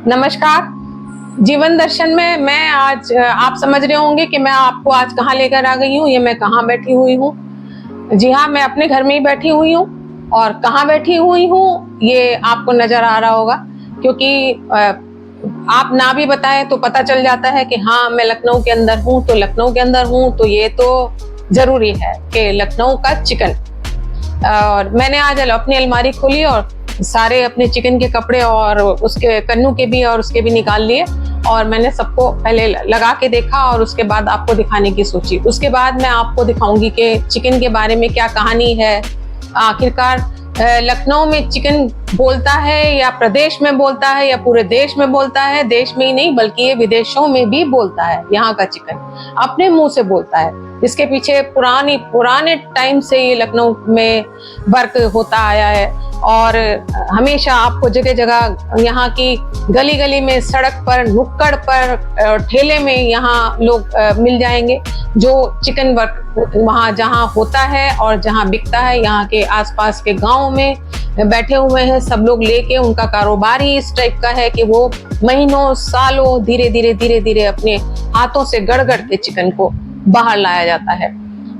नमस्कार। जीवन दर्शन में मैं आज आप समझ रहे होंगे कि मैं आपको आज कहाँ लेकर आ गई हूँ, ये मैं कहाँ बैठी हुई हूँ। जी हाँ, मैं अपने घर में ही बैठी हुई हूँ और कहाँ बैठी हुई हूँ ये आपको नजर आ रहा होगा, क्योंकि आप ना भी बताएं तो पता चल जाता है कि हाँ मैं लखनऊ के अंदर हूँ। तो लखनऊ के अंदर हूँ तो ये तो जरूरी है कि लखनऊ का चिकन। और मैंने आज अपनी अलमारी खोली और सारे अपने चिकन के कपड़े और उसके कन्नू के भी और उसके भी निकाल लिए और मैंने सबको पहले लगा के देखा और उसके बाद आपको दिखाने की सोची। उसके बाद मैं आपको दिखाऊंगी कि चिकन के बारे में क्या कहानी है। आखिरकार लखनऊ में चिकन बोलता है या प्रदेश में बोलता है या पूरे देश में बोलता है। देश में ही नहीं बल्कि ये विदेशों में भी बोलता है। यहाँ का चिकन अपने मुंह से बोलता है। इसके पीछे पुराने टाइम से ये लखनऊ में वर्क होता आया है और हमेशा आपको जगह जगह यहाँ की गली गली में, सड़क पर, नुक्कड़ पर, ठेले में यहाँ लोग मिल जाएंगे जो चिकन वर्क वहाँ जहाँ होता है और जहाँ बिकता है। यहाँ के आसपास के गाँव में बैठे हुए हैं सब लोग लेके। उनका कारोबार ही इस टाइप का है कि वो महीनों सालों धीरे धीरे अपने हाथों से गढ़ के चिकन को बाहर लाया जाता है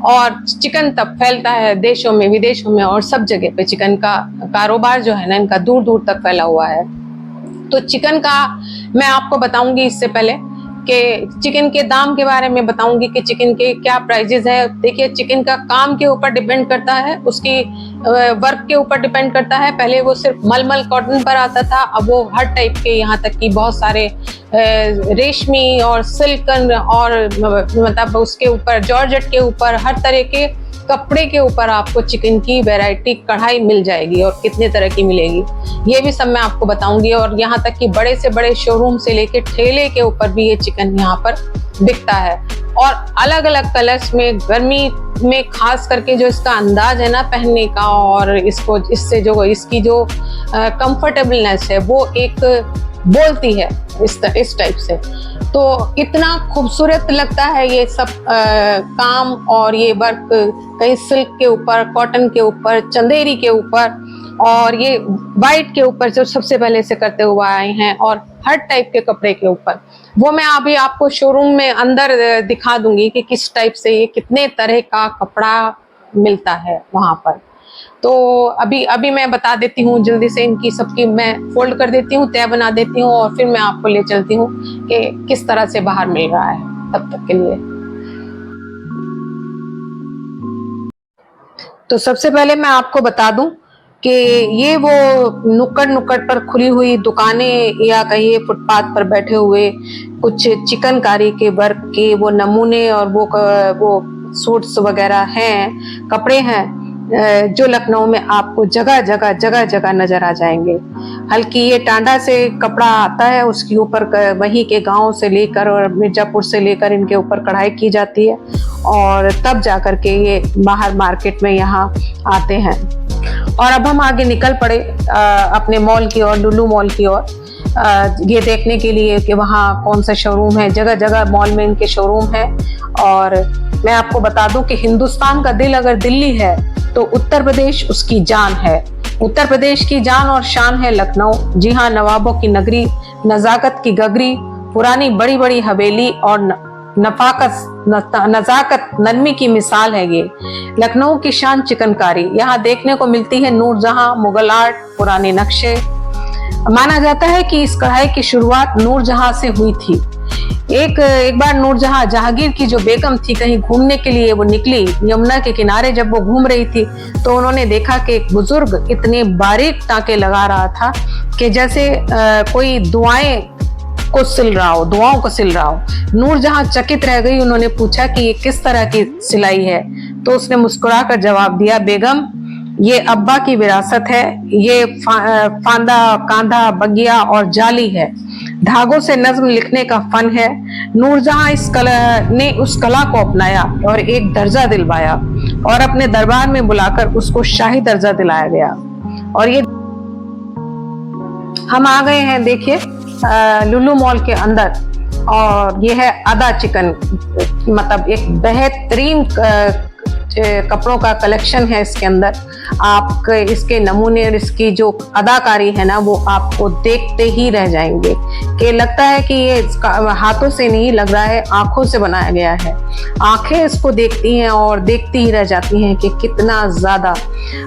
और चिकन तब फैलता है देशों में, विदेशों में और सब जगह पे। चिकन का कारोबार जो है ना, इनका दूर दूर तक फैला हुआ है। तो चिकन का मैं आपको बताऊंगी इससे पहले कि चिकन के दाम के बारे में बताऊंगी कि चिकन के क्या प्राइजेस है। देखिए, चिकन का काम के ऊपर डिपेंड करता है, उसकी वर्क के ऊपर डिपेंड करता है। पहले वो सिर्फ मलमल कॉटन पर आता था, अब वो हर टाइप के, यहाँ तक कि बहुत सारे रेशमी और सिल्कन और मतलब उसके ऊपर जॉर्जेट के ऊपर हर तरह के कपड़े के ऊपर आपको चिकन की वैरायटी कढ़ाई मिल जाएगी और कितने तरह की मिलेगी ये भी सब मैं आपको बताऊंगी। और यहाँ तक कि बड़े से बड़े शोरूम से लेके ठेले के ऊपर भी ये चिकन यहाँ पर बिकता है और अलग अलग कलर्स में। गर्मी में खास करके जो इसका अंदाज है ना पहनने का और इसको इससे जो इसकी जो कंफर्टेबलनेस है वो एक बोलती है इस टाइप से। तो इतना खूबसूरत लगता है ये सब काम और ये वर्क, कहीं सिल्क के ऊपर, कॉटन के ऊपर, चंदेरी के ऊपर और ये वाइट के ऊपर जो सबसे पहले से करते हुए आए हैं और हर टाइप के कपड़े के ऊपर। वो मैं अभी आपको शोरूम में अंदर दिखा दूंगी कि किस टाइप से ये कितने तरह का कपड़ा मिलता है वहां पर। तो अभी मैं बता देती हूँ जल्दी से, इनकी सबकी मैं फोल्ड कर देती हूँ, तय बना देती हूँ और फिर मैं आपको ले चलती हूँ कि किस तरह से बाहर मिल रहा है तब तक के लिए। तो सबसे पहले मैं आपको बता दूं कि ये वो नुक्कड़ पर खुली हुई दुकानें या कहिए फुटपाथ पर बैठे हुए कुछ चिकनकारी के वर्क के वो नमूने और वो सूट्स वगैरह हैं, कपड़े हैं जो लखनऊ में आपको जगह जगह नजर आ जाएंगे। हल्की ये टांडा से कपड़ा आता है, उसके ऊपर वहीं के गांव से लेकर और मिर्जापुर से लेकर इनके ऊपर कढ़ाई की जाती है और तब जाकर के ये बाहर मार्केट में यहाँ आते हैं। और अब हम आगे निकल पड़े अपने मॉल की ओर, लुलु मॉल की ओर, ये देखने के लिए कि वहाँ कौन सा शोरूम है। जगह जगह मॉल में इनके शोरूम है। और मैं आपको बता दूं कि हिंदुस्तान का दिल अगर दिल्ली है तो उत्तर प्रदेश उसकी जान है। उत्तर प्रदेश की जान और शान है लखनऊ। जी हाँ, नवाबों की नगरी, नजाकत की गगरी, पुरानी बड़ी बड़ी हवेली और नजाकत नरमी की मिसाल है ये। लखनऊ की शान चिकनकारी यहाँ देखने को मिलती है। नूरजहां, मुगल आर्ट, पुराने नक्शे। माना जाता है कि इस कढ़ाई की शुरुआत नूरजहां से हुई थी। एक बार नूरजहां, जहांगीर की जो बेगम थी, कहीं घूमने के लिए वो निकली। यमुना के किनारे जब वो घूम रही थी तो उन्होंने देखा कि एक बुजुर्ग इतने बारीक टांके लगा रहा था कि जैसे कोई दुआओं को सिल रहा हो। नूरजहां चकित रह गई। उन्होंने पूछा कि ये किस तरह की सिलाई है, तो उसने मुस्कुराकर जवाब दिया, बेगम ये अब्बा की विरासत है। ये फांदा, कांधा, बगिया और जाली है। धागों से नज्म लिखने का फन है। नूरजहां ने उस कला को अपनाया और एक दर्जा दिलवाया और अपने दरबार में बुलाकर उसको शाही दर्जा दिलाया गया। और ये हम आ गए हैं, देखिए लुलु मॉल के अंदर। और ये है अदा चिकन, मतलब एक बेहतरीन कपड़ों का कलेक्शन है इसके अंदर। आप इसके नमूने और इसकी जो अदाकारी है ना, वो आपको देखते ही रह जाएंगे कि लगता है कि ये हाथों से नहीं लग रहा है, आंखों से बनाया गया है। आंखें इसको देखती हैं और देखती ही रह जाती हैं कि कितना ज़्यादा।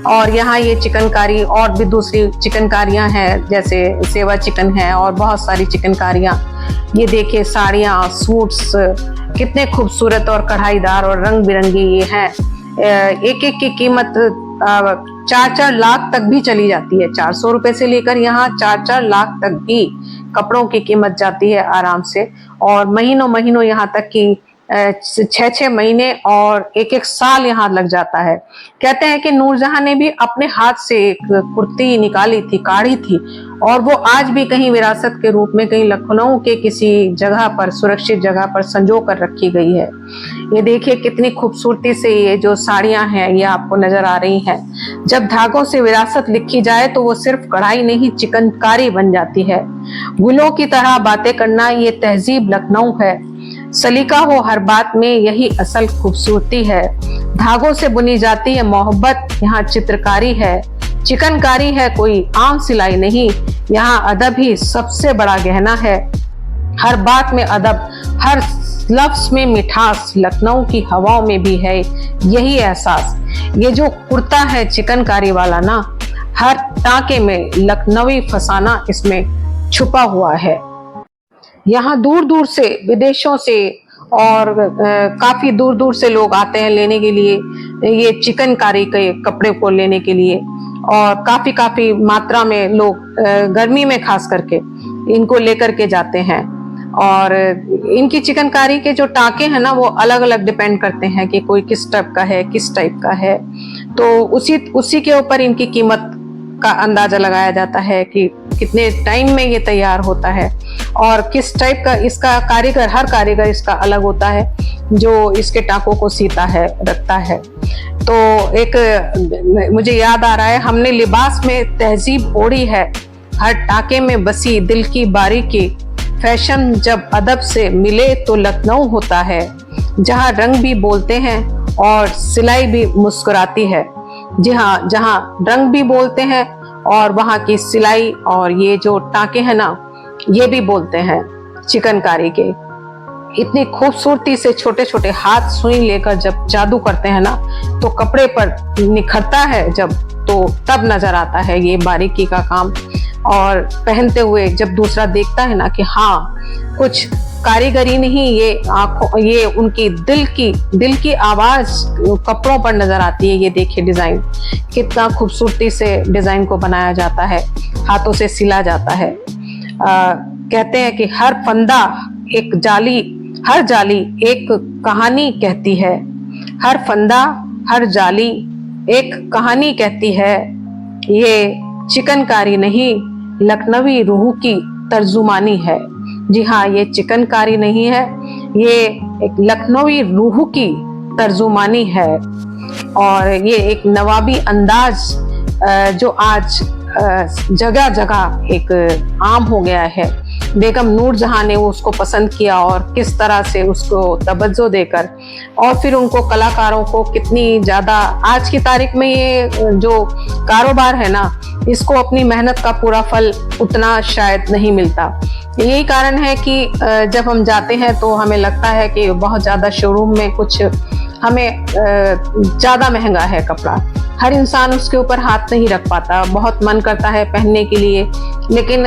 और यहाँ ये चिकनकारी और भी दूसरी चिकनकारियाँ हैं, जैसे सेवा चिकन है और बहुत सारी चिकनकारियाँ। ये देखिए साड़ियाँ, सूट्स कितने खूबसूरत और कढ़ाईदार और रंग बिरंगी ये हैं। एक एक की कीमत 4-4 लाख तक भी चली जाती है। 400 रुपए से लेकर यहाँ 4-4 लाख तक भी कपड़ों की कीमत जाती है आराम से। और महीनों महीनों यहाँ तक कि 6-6 महीने और 1-1 साल यहाँ लग जाता है। कहते हैं कि नूरजहां ने भी अपने हाथ से एक कुर्ती निकाली थी, काढ़ी थी, और वो आज भी कहीं विरासत के रूप में कहीं लखनऊ के किसी जगह पर, सुरक्षित जगह पर संजो कर रखी गई है। ये देखिए कितनी खूबसूरती से ये जो साड़ियां हैं ये आपको नजर आ रही हैं। जब धागों से विरासत लिखी जाए तो वो सिर्फ कढ़ाई नहीं, चिकनकारी बन जाती है। गुलों की तरह बातें करना ये तहजीब लखनऊ है। सलीका हो हर बात में, यही असल खूबसूरती है। धागों से बुनी जाती है मोहब्बत, यहाँ चित्रकारी है। चिकनकारी है कोई आम सिलाई नहीं, यहाँ अदब ही सबसे बड़ा गहना है। हर बात में अदब, हर लफ्ज में मिठास, लखनऊ की हवाओं में भी है यही एहसास। ये जो कुर्ता है चिकनकारी वाला ना, हर टाके में लखनवी फसाना इसमें छुपा हुआ है। यहाँ दूर दूर से, विदेशों से और काफी दूर दूर से लोग आते हैं लेने के लिए, ये चिकनकारी के कपड़े को लेने के लिए। और काफी मात्रा में लोग गर्मी में खास करके इनको लेकर के जाते हैं। और इनकी चिकनकारी के जो टाके हैं ना, वो अलग अलग डिपेंड करते हैं कि कोई किस टाइप का है, किस टाइप का है। तो उसी के ऊपर इनकी कीमत का अंदाजा लगाया जाता है कि कितने टाइम में ये तैयार होता है और किस टाइप का इसका कारीगर, हर कारीगर इसका अलग होता है जो इसके टाकों को सीता है, रखता है। तो एक मुझे याद आ रहा है, हमने लिबास में तहजीब ओढ़ी है, हर टाके में बसी दिल की बारीकी। फैशन जब अदब से मिले तो लखनऊ होता है, जहाँ रंग भी बोलते हैं और सिलाई भी मुस्कुराती है। जी हाँ, जहाँ रंग भी बोलते हैं और वहाँ की सिलाई और ये जो टाके हैं ना, ये भी बोलते हैं चिकनकारी के। इतनी खूबसूरती से छोटे छोटे हाथ सुई लेकर जब जादू करते हैं ना, तो कपड़े पर निखरता है जब, तो तब नजर आता है ये बारीकी का काम। और पहनते हुए जब दूसरा देखता है ना कि हाँ, कुछ कारीगरी नहीं, ये आंखों, ये उनकी दिल की आवाज कपड़ों पर नजर आती है। ये देखिए डिजाइन, कितना खूबसूरती से डिजाइन को बनाया जाता है, हाथों से सिला जाता है। कहते हैं कि हर फंदा एक जाली, हर जाली एक कहानी कहती है। हर फंदा, हर जाली एक कहानी कहती है। ये चिकनकारी नहीं, लखनवी रूह की तर्जुमानी है। जी हाँ, ये चिकनकारी नहीं है, ये एक लखनवी रूह की तर्जुमानी है। और ये एक नवाबी अंदाज जो आज जगह जगह एक आम हो गया है। बेगम नूरजहां ने उसको पसंद किया और किस तरह से उसको तवज्जो देकर, और फिर उनको कलाकारों को कितनी ज़्यादा, आज की तारीख में ये जो कारोबार है ना, इसको अपनी मेहनत का पूरा फल उतना शायद नहीं मिलता। यही कारण है कि जब हम जाते हैं तो हमें लगता है कि बहुत ज़्यादा शोरूम में कुछ हमें ज़्यादा महंगा है कपड़ा। हर इंसान उसके ऊपर हाथ नहीं रख पाता, बहुत मन करता है पहनने के लिए, लेकिन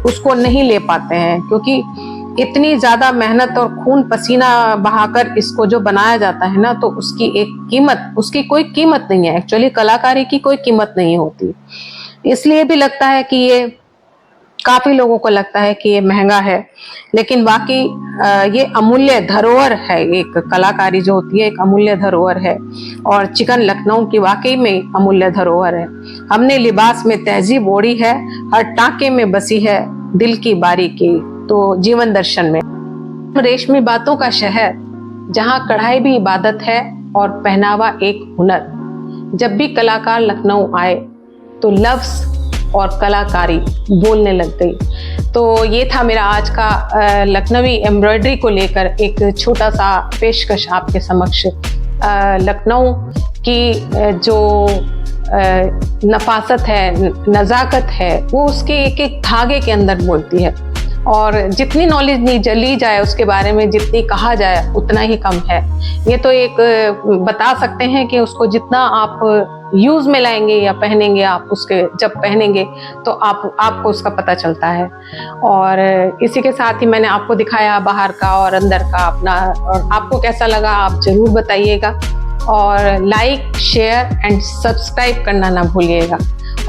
उसको नहीं ले पाते हैं, क्योंकि इतनी ज़्यादा मेहनत और खून पसीना बहाकर इसको जो बनाया जाता है ना, तो उसकी एक कीमत, उसकी कोई कीमत नहीं है। एक्चुअली कलाकारी की कोई कीमत नहीं होती। इसलिए भी लगता है कि ये, काफी लोगों को लगता है कि ये महंगा है, लेकिन बाकी ये अमूल्य धरोहर है। एक कलाकारी जो होती है एक अमूल्य धरोहर है, और चिकन लखनऊ की वाकई में अमूल्य धरोहर है। हमने लिबास में तहजीब ओढ़ी है, हर टाके में बसी है दिल की बारीकी। तो जीवन दर्शन में, रेशमी बातों का शहर, जहाँ कढ़ाई भी इबादत है और पहनावा एक हुनर। जब भी कलाकार लखनऊ आए तो लफ्ज और कलाकारी बोलने लग गई। तो ये था मेरा आज का लखनवी एम्ब्रॉयडरी को लेकर एक छोटा सा पेशकश आपके समक्ष लखनऊ की जो नफासत है, नज़ाकत है, वो उसके एक एक धागे के अंदर बोलती है। और जितनी नॉलेज ली जाए उसके बारे में, जितनी कहा जाए उतना ही कम है। ये तो एक बता सकते हैं कि उसको जितना आप यूज़ में लाएंगे या पहनेंगे, आप उसके जब पहनेंगे तो आपको उसका पता चलता है। और इसी के साथ ही मैंने आपको दिखाया बाहर का और अंदर का अपना, और आपको कैसा लगा आप ज़रूर बताइएगा। और लाइक, शेयर एंड सब्सक्राइब करना ना भूलिएगा।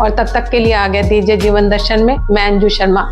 और तब तक के लिए आज्ञा दीजिए जीवन दर्शन में। मैं अंजू शर्मा।